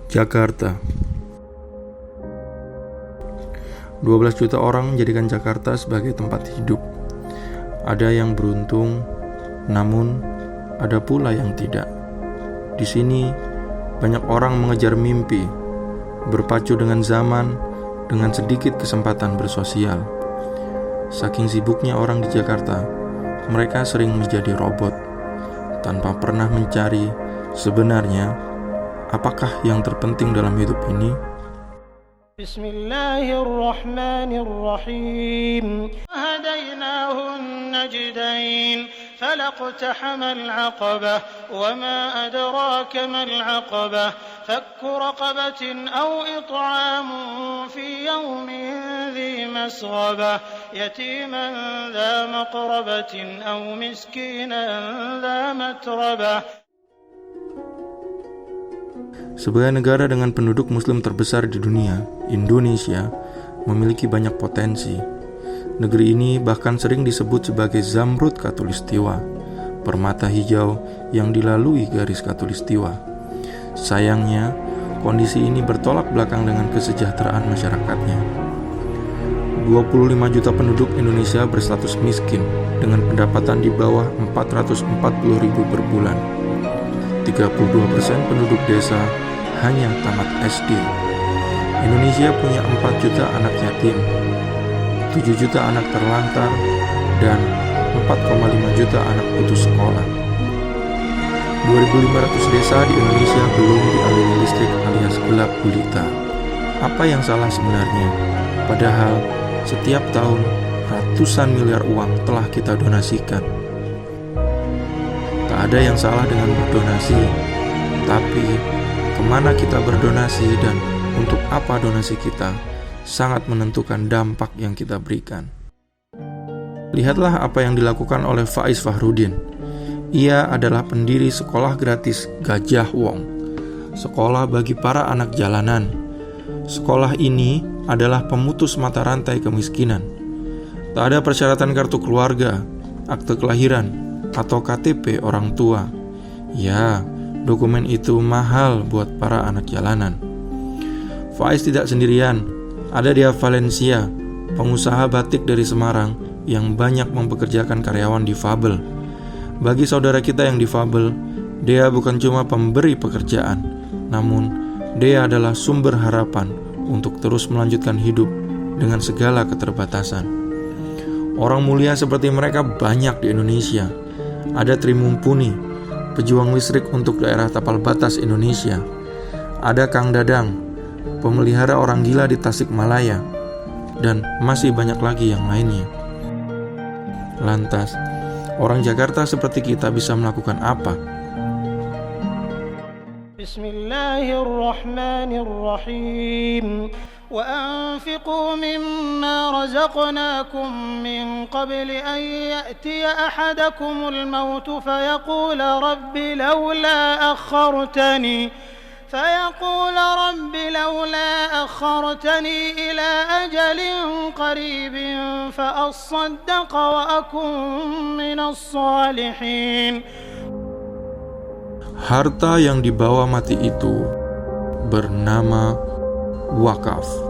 Jakarta. 12 juta orang menjadikan Jakarta sebagai tempat hidup. Ada yang beruntung, namun ada pula yang tidak. Di sini banyak orang mengejar mimpi, berpacu dengan zaman, dengan sedikit kesempatan bersosial. Saking sibuknya orang di Jakarta, mereka sering menjadi robot, tanpa pernah mencari sebenarnya apakah yang terpenting dalam hidup ini. Bismillahirrahmanirrahim. Hadainahu najdain. فلاقتحم العقبة وما أدراك ما العقبة فك رقبة أو إطعام في يوم ذي مسغبة يتيما ذا مقربة أو مسكينا ذا متربة. Sebagai negara dengan penduduk muslim terbesar di dunia, Indonesia memiliki banyak potensi. Negeri ini bahkan sering disebut sebagai Zamrud Khatulistiwa, permata hijau yang dilalui garis khatulistiwa. Sayangnya, kondisi ini bertolak belakang dengan kesejahteraan masyarakatnya. 25 juta penduduk Indonesia berstatus miskin dengan pendapatan di bawah 440.000 per bulan. 32% penduduk desa hanya tamat SD. Indonesia punya 4 juta anak yatim, 7 juta anak terlantar, dan 4,5 juta anak putus sekolah. 2.500 desa di Indonesia belum dialiri listrik alias gelap gulita. Apa yang salah sebenarnya? Padahal setiap tahun ratusan miliar uang telah kita donasikan. Tak ada yang salah dengan berdonasi, tapi kemana kita berdonasi dan untuk apa donasi kita sangat menentukan dampak yang kita berikan. Lihatlah apa yang dilakukan oleh Faiz Fahrudin. Ia adalah pendiri sekolah gratis Gajah Wong, sekolah bagi para anak jalanan. Sekolah ini adalah pemutus mata rantai kemiskinan. Tak ada persyaratan kartu keluarga, akte kelahiran, atau KTP orang tua. Ya, dokumen itu mahal buat para anak jalanan. Faiz tidak sendirian. Ada Dea Valencia, pengusaha batik dari Semarang yang banyak mempekerjakan karyawan difabel. Bagi saudara kita yang difabel, Dea bukan cuma pemberi pekerjaan, namun Dea adalah sumber harapan untuk terus melanjutkan hidup dengan segala keterbatasan. Orang mulia seperti mereka banyak di Indonesia. Ada Tri Mumpuni, pejuang listrik untuk daerah tapal batas Indonesia. Ada Kang Dadang, pemelihara orang gila di Tasikmalaya, dan masih banyak lagi yang lainnya. Lantas, orang Jakarta seperti kita bisa melakukan apa? Bismillahirrahmanirrahim. وأنفقوا مما رزقناكم من قبل أن يأتي أحدكم الموت فيقول رب لولا أخرتني إلى أجل قريب فأصدق وأكن من الصالحين. Harta yang dibawa mati itu bernama wakaf.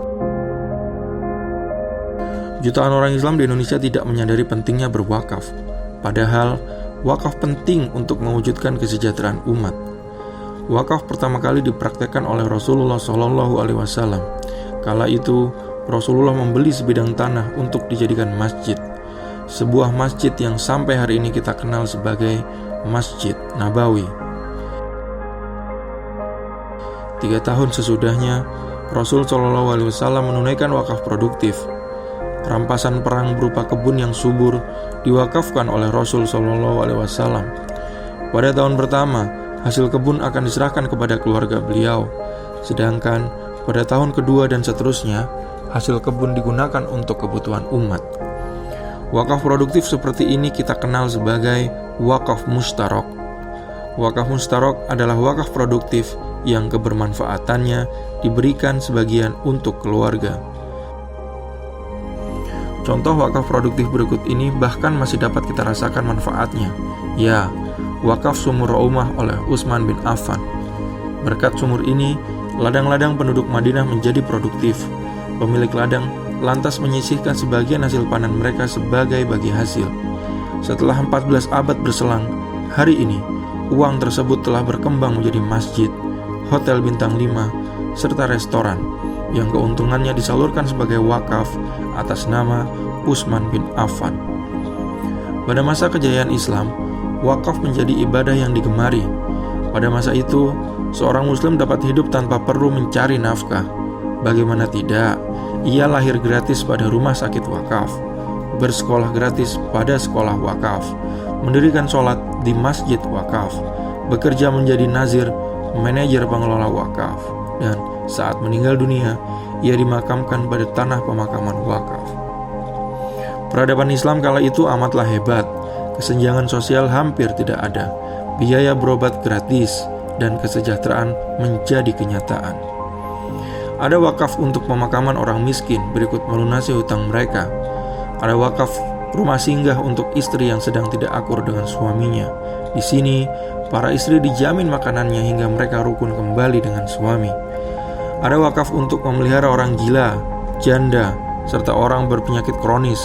Jutaan orang Islam di Indonesia tidak menyadari pentingnya berwakaf. Padahal wakaf penting untuk mewujudkan kesejahteraan umat. Wakaf pertama kali dipraktekkan oleh Rasulullah SAW. Kala itu, Rasulullah membeli sebidang tanah untuk dijadikan masjid. Sebuah masjid yang sampai hari ini kita kenal sebagai Masjid Nabawi. 3 tahun sesudahnya, Rasul SAW menunaikan wakaf produktif. Rampasan perang berupa kebun yang subur diwakafkan oleh Rasul SAW. Pada tahun pertama, hasil kebun akan diserahkan kepada keluarga beliau. Sedangkan pada tahun kedua dan seterusnya, hasil kebun digunakan untuk kebutuhan umat. Wakaf produktif seperti ini kita kenal sebagai wakaf mustarok. Wakaf mustarok adalah wakaf produktif yang kebermanfaatannya diberikan sebagian untuk keluarga. Contoh wakaf produktif berikut ini bahkan masih dapat kita rasakan manfaatnya. Ya, wakaf sumur Raumah oleh Utsman bin Affan. Berkat sumur ini, ladang-ladang penduduk Madinah menjadi produktif. Pemilik ladang lantas menyisihkan sebagian hasil panen mereka sebagai bagi hasil. Setelah 14 abad berselang, hari ini uang tersebut telah berkembang menjadi masjid, hotel bintang 5, serta restoran yang keuntungannya disalurkan sebagai wakaf atas nama Utsman bin Affan. Pada masa kejayaan Islam, wakaf menjadi ibadah yang digemari. Pada masa itu, seorang muslim dapat hidup tanpa perlu mencari nafkah. Bagaimana tidak, ia lahir gratis pada rumah sakit wakaf, bersekolah gratis pada sekolah wakaf, mendirikan sholat di masjid wakaf, bekerja menjadi nazir, manajer pengelola wakaf, dan saat meninggal dunia, ia dimakamkan pada tanah pemakaman wakaf. Peradaban Islam kala itu amatlah hebat. Kesenjangan sosial hampir tidak ada. Biaya berobat gratis dan kesejahteraan menjadi kenyataan. Ada wakaf untuk pemakaman orang miskin berikut melunasi hutang mereka. Ada wakaf rumah singgah untuk istri yang sedang tidak akur dengan suaminya. Di sini, para istri dijamin makanannya hingga mereka rukun kembali dengan suami. Ada wakaf untuk memelihara orang gila, janda, serta orang berpenyakit kronis.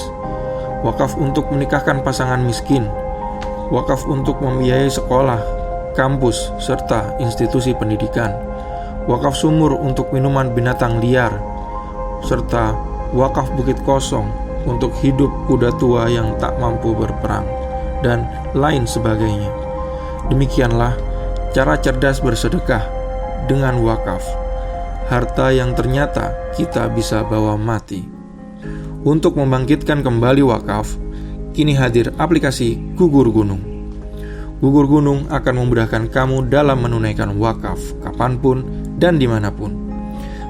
Wakaf untuk menikahkan pasangan miskin. Wakaf untuk membiayai sekolah, kampus, serta institusi pendidikan. Wakaf sumur untuk minuman binatang liar, serta wakaf bukit kosong untuk hidup kuda tua yang tak mampu berperang, dan lain sebagainya. Demikianlah cara cerdas bersedekah dengan wakaf, harta yang ternyata kita bisa bawa mati. Untuk membangkitkan kembali wakaf, kini hadir aplikasi Gugur Gunung. Gugur Gunung akan memudahkan kamu dalam menunaikan wakaf kapanpun dan dimanapun.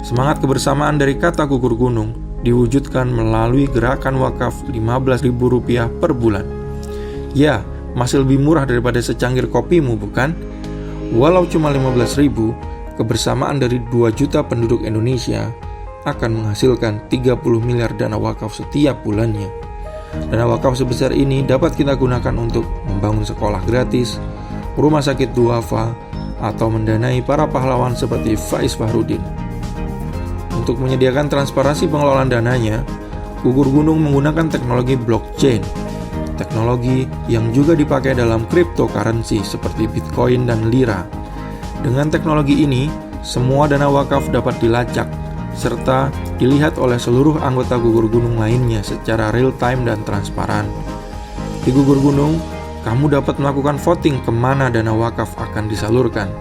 Semangat kebersamaan dari kata Gugur Gunung diwujudkan melalui gerakan wakaf Rp15.000 per bulan. Ya, masih lebih murah daripada secangkir kopimu, bukan? Walau cuma Rp15.000, kebersamaan dari 2 juta penduduk Indonesia akan menghasilkan 30 miliar dana wakaf setiap bulannya. Dana wakaf sebesar ini dapat kita gunakan untuk membangun sekolah gratis, rumah sakit duafa, atau mendanai para pahlawan seperti Faiz Fahrudin. Untuk menyediakan transparansi pengelolaan dananya, Gugur Gunung menggunakan teknologi blockchain, teknologi yang juga dipakai dalam cryptocurrency seperti Bitcoin dan Lira. Dengan teknologi ini, semua dana wakaf dapat dilacak serta dilihat oleh seluruh anggota Gugur Gunung lainnya secara real-time dan transparan. Di Gugur Gunung, kamu dapat melakukan voting kemana dana wakaf akan disalurkan.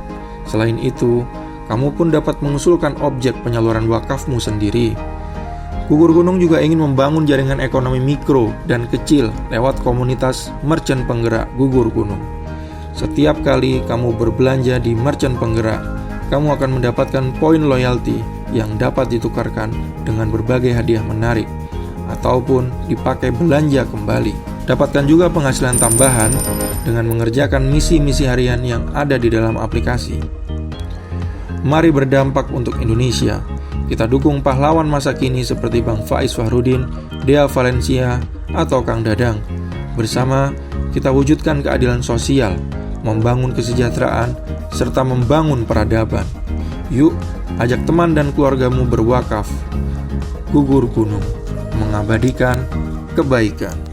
Selain itu, kamu pun dapat mengusulkan objek penyaluran wakafmu sendiri. Gugur Gunung juga ingin membangun jaringan ekonomi mikro dan kecil lewat komunitas merchant penggerak Gugur Gunung. Setiap kali kamu berbelanja di merchant penggerak, kamu akan mendapatkan poin loyalty yang dapat ditukarkan dengan berbagai hadiah menarik ataupun dipakai belanja kembali. Dapatkan juga penghasilan tambahan dengan mengerjakan misi-misi harian yang ada di dalam aplikasi. Mari berdampak untuk Indonesia. Kita dukung pahlawan masa kini seperti Bang Faiz Fahrudin, Dea Valencia, atau Kang Dadang. Bersama kita wujudkan keadilan sosial, membangun kesejahteraan, serta membangun peradaban. Yuk, ajak teman dan keluargamu berwakaf. Gugur Gunung, mengabadikan kebaikan.